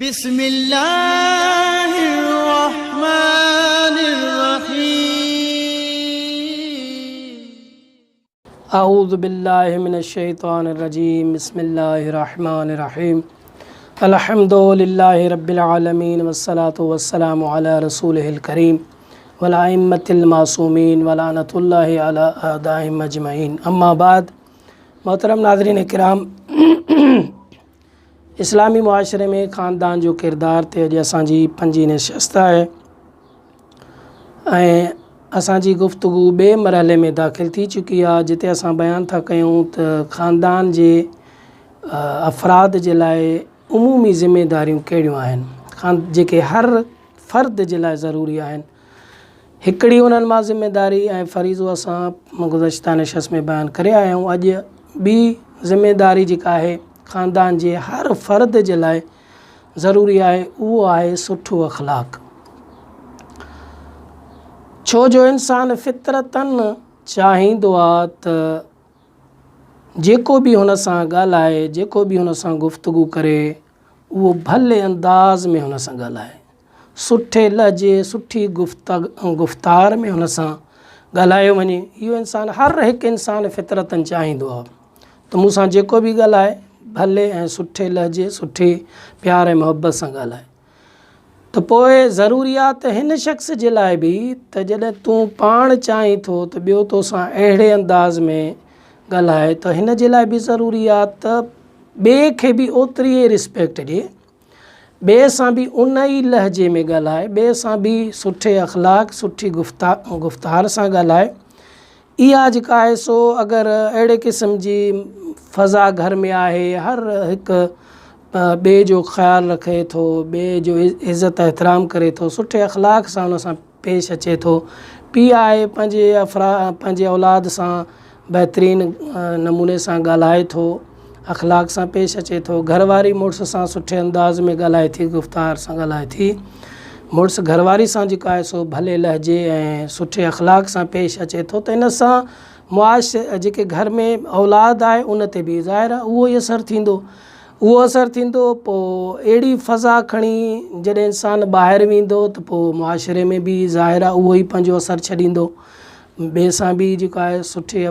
बिस्मिल्लाहिर्रहमानिर्रहीम। अऊज़ु बिल्लाहि मिनश्शैतानिर्रजीम। बिस्मिल्लाहिर्रहमानिर्रहीम। अल्हम्दुलिल्लाहि रब्बिल आलमीन वस्सलातु वस्सलामु अला रसूलिहिल करीम वल अइम्मतिल मासूमीन व लानतुल्लाहि अला आदाइहिम अजमईन। अम्मा बाद। मोहतरम नाज़रीन किराम, इस्लामी मुआशरे में ख़ानदान जो किरदार ते अॼु असांजी पंजी नशिस्त आहे ऐं असांजी गुफ़्तगू ॿिए मरहले में दाख़िल थी चुकी आहे, जिते असां बयानु था कयूं त ख़ानदान जे अफ़राद जे लाइ उमूमी ज़िमेदारियूं कहिड़ियूं आहिनि, जेके हर फ़र्द जे लाइ ज़रूरी आहिनि। हिकिड़ी उन्हनि मां ज़िमेदारी ऐं फ़रीज़ो असां गुज़श्ता नशिस्त में बयानु करे आया आहियूं। अॼु ॿी ज़िमेदारी जेका आहे ख़ानदान जे हर फ़र्द जे लाइ ज़रूरी आहे, उहो आहे सुठो अख़लाक़। छो जो इंसान फितरतन चाहींदो आहे त जेको बि हुन सां ॻाल्हाए, जेको बि हुन सां गुफ़्तगू करे, उहो भले अंदाज़ में हुन सां ॻाल्हाए, सुठे लहजे, सुठी गुफ़्तार में हुन सां ॻाल्हायो वञे। इहो इंसान, हर हिकु इंसान फितरतन चाहींदो आहे त मूंसां जेको बि ॻाल्हाए भले ऐं सुठे लहजे, सुठे प्यार ऐं मुहबत सां ॻाल्हाए। त पोइ ज़रूरी आहे त हिन शख़्स जे लाइ बि त जॾहिं तूं पाण चाहीं थो त ॿियो तोसां अहिड़े अंदाज़ में ॻाल्हाए, त हिन जे लाइ बि ज़रूरी आहे त ॿिए खे बि ओतिरी ई रिस्पेक्ट ॾिए, ॿिए सां बि उन ई लहजे में ॻाल्हाए, ॿिए सां बि सुठे अख़लाक़, सुठी गुफ़्तार सां ॻाल्हाए। इहा जेका आहे सो अगरि अहिड़े क़िस्म जी फ़ज़ा घर में आहे, हर हिकु ॿिए जो ख़्यालु रखे थो, ॿिए जो इज़त एहतराम करे थो, सुठे अख़लाक़ सां हुन सां पेश अचे थो, पीउ आहे पंहिंजे औलाद सां बहितरीन नमूने सां ॻाल्हाए थो, अख़लाक़ सां पेश अचे थो, घरवारी मुड़ुस सां सुठे अंदाज़ में ॻाल्हाए थी, गुफ़्तार सां ॻाल्हाए थी, मुड़ुस घरवारी सां जेका आहे सो भले लहजे ऐं सुठे अख़लाक़ सां पेश अचे थो, त इन सां जेके घर में औलाद आहे उन ते बि ज़ाहिर आहे उहो ई असरु थींदो। पोइ अहिड़ी फ़ज़ा खणी जॾहिं इंसानु ॿाहिरि वेंदो त पोइ मुआशरे में बि ज़ाहिर आहे उहो ई पंहिंजो असरु छॾींदो, ॿिए सां बि जेको आहे सुठे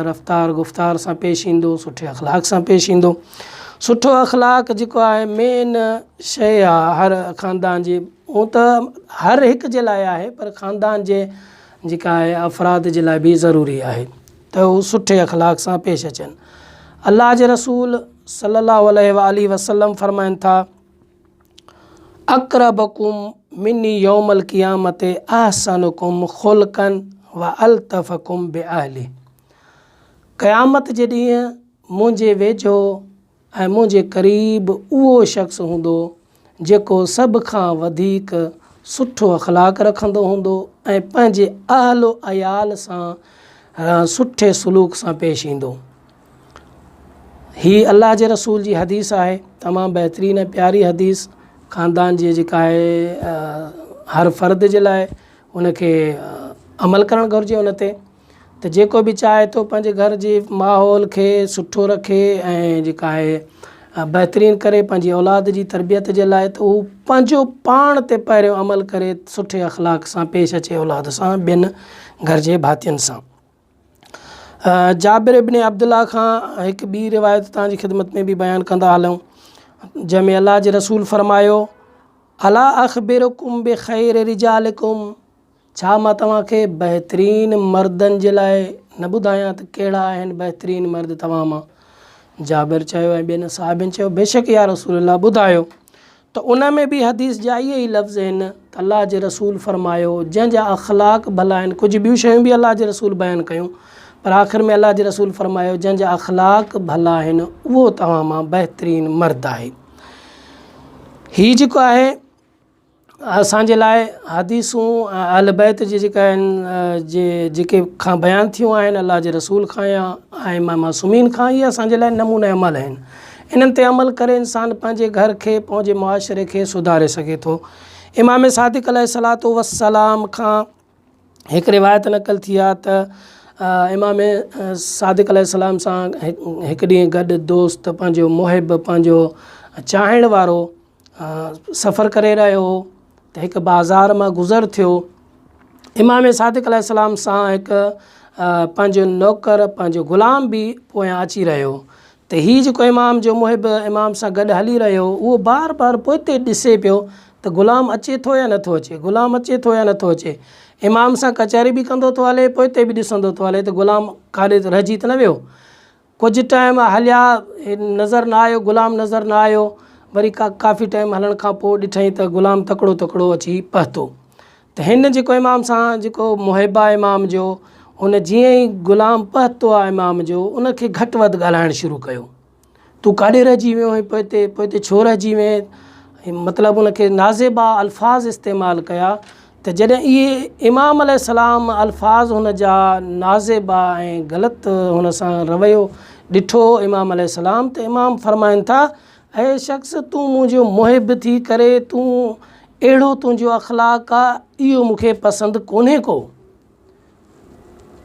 रफ़्तार गुफ़्तार सां पेश ईंदो, सुठे अख़लाक़ सां पेश ईंदो। सुठो अख़लाक़ जेको आहे मेन शइ आहे हर ख़ानदान जे, उहो त हर हिकु जे लाइ आहे, पर ख़ानदान जे जेका आहे अफ़राद जे लाइ बि ज़रूरी आहे त उहो सुठे अख़लाक़ सां पेश अचनि। अल्लाह जे रसूल सल्लल्लाहु अलैहि वसल्लम फरमाइनि था, अक़रबकुम मिन्नी यौमल क़ियामत अहसनुकुम ख़ुल्क़न व अल्तफ़कुम बिअहली। क़यामत जे ॾींहुं मुंहिंजे वेझो ऐं मुंहिंजे क़रीब उहो शख़्स हूंदो जेको सभ खां वधीक सुठो अख़लाक़ रखंदो हूंदो ऐं पंहिंजे अहलो अयाल सां सुठे सलूक सां पेश ईंदो। ही अल्लाह जे रसूल जी हदीस आहे, तमामु बहितरीन ऐं प्यारी हदीस। ख़ानदान जी जेका आहे हर फ़र्द जे लाइ उनखे अमल करणु घुरिजे उन ते, त जेको बि चाहे थो पंहिंजे घर जे माहौल खे सुठो रखे ऐं जेका आहे बहितरीन करे पंहिंजी औलाद जी तरबियत जे लाइ, त उहो पंहिंजो पाण ते पहिरियों अमल करे सुठे अख़लाक़ सां पेश अचे औलाद सां, ॿियनि घर जे भातियुनि सां। जाबिर इब्न अब्दुल्लाह खां हिकु ॿी रिवायत तव्हांजी ख़िदमत में बि बयानु कंदा हलूं, जंहिंमें अल्लाह जे रसूल फरमायो, अला अख़बिरुकुम बिख़ैरि रिजालिकुम, छा मां तव्हांखे बहितरीन मर्दनि जे लाइ न ॿुधायां त कहिड़ा आहिनि बहितरीन मर्द तव्हां मां? जाबिर चयो ऐं ॿियनि साहिबनि चयो, बेशक या रसूल अल्लाह ॿुधायो। त उन में बि हदीस जा इहे ई लफ़्ज़ आहिनि त अल्लाह जे रसूल फरमायो, जंहिंजा अख़लाक़ भला आहिनि, कुझु ॿियूं शयूं बि अल्लाह जे रसूल बयानु कयूं, पर आख़िर में अल्लाह जे रसूल फरमायो, जंहिंजा अख़लाक़ भला आहिनि उहो तव्हां मां बहितरीन मर्द आहे। हीअ जेको आहे असांजे लाइ हदीसूं अहल बैत जी जेका आहिनि जेके खां बयानु थियूं आहिनि अल्लाह जे रसूल खां या आइमा मासूमीन खां, इहे असांजे लाइ नमूने अमल आहिनि। इन्हनि ते अमल करे इंसान पंहिंजे घर खे, पंहिंजे मुआशरे खे सुधारे सघे थो। इमाम सादिक़ अलैहिस्सलातु वस्सलाम खां हिकु रिवायत नक़ल थी आहे त इमाम सादिक़ अलैहिस्सलाम सां हिकु ॾींहुं गॾु दोस्त, पंहिंजो मुहिब, पंहिंजो चाहण वारो सफ़र करे रहियो हो त हिकु बाज़ार मां गुज़र थियो। इमाम सादिक़ अलैहिस्सलाम सां हिकु पंहिंजो नौकर पंहिंजो ग़ुलाम बि पोयां अची रहियो त हीउ जेको इमाम जो मुहिब इमाम सां गॾु हली रहियो उहो बार बार पोइते ॾिसे पियो त ग़ुलाम अचे थो या नथो अचे, ग़ुलाम अचे थो या नथो अचे। इमाम सां कचहरी बि कंदो थो हले, पोइते बि ॾिसंदो थो हले त ग़ुलाम काॾे रहिजी त न वियो। कुझु टाइम हलिया, नज़र न आयो, ग़ुलाम नज़र न आयो। वरी काफ़ी टाइम हलण खां पोइ ॾिठईं त ग़ुलाम तकिड़ो तकिड़ो अची पहुतो। त हिन जेको इमाम सां जेको मुहिब आहे इमाम जो, हुन जीअं ई ग़ुलाम पहुतो आहे इमाम जो, उनखे घटि वधि ॻाल्हाइणु शुरू कयो। तूं काॾे रहिजी वियो आहीं, पोइते छो रहिजी वएं, मतिलबु उनखे नाज़िबा अल्फाज़ इस्तेमालु कया। त जॾहिं इहे इमाम अलैहिस्सलाम अल्फाज़ हुन जा नाज़िबा ऐं ग़लति हुन सां रवैयो ॾिठो इमाम अलैहिस्सलाम, त इमाम फरमाइनि था ऐं शख़्स तूं मुंहिंजो मुहिब थी करे तूं अहिड़ो तुंहिंजो अख़लाक़ आहे, इहो मूंखे पसंदि कोन्हे को।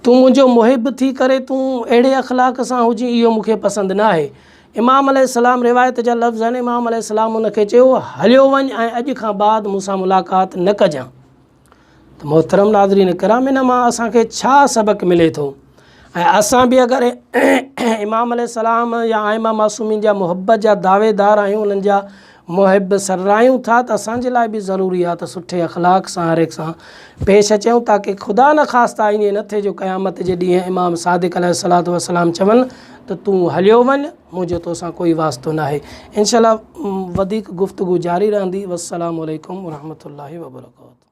तूं मुंहिंजो मुहिब थी करे तूं अहिड़े अख़लाक़ सां हुजी, इहो मूंखे पसंदि न आहे। इमाम अलैहिस्सलाम रिवायत जा लफ़्ज़ आहिनि, इमाम अलैहिस्सलाम उनखे चयो हलियो वञ ऐं अॼु खां बाद मूंसां मुलाक़ात न कजां। त मोहतरम नाज़रीन किराम, इन मां असांखे छा सबक़ु मिले थो? ऐं असां बि अगरि इमाम अलैहिस्सलाम या आइमा मासूमीन जा मुहबत जा दावेदार आहियूं, उन्हनि जा मुहिब सर्रायूं था, त असांजे लाइ बि ज़रूरी आहे त सुठे अख़लाक़ सां हर एक सां पेश अचूं, ताकी ख़ुदा न ख़ास्ता ईअं न थिए जो क़यामत जे ॾींहुं इमाम सादिक़ अलैहिस्सलातु वस्सलाम चवनि त तूं हलियो वञ, मुंहिंजो तोसां कोई वास्तो न आहे। इंशाअल्लाह वधीक गुफ़्तगू जारी रहंदी। वस्सलामु अलैकुम वरहमतुल्लाहि वबरकातुहू।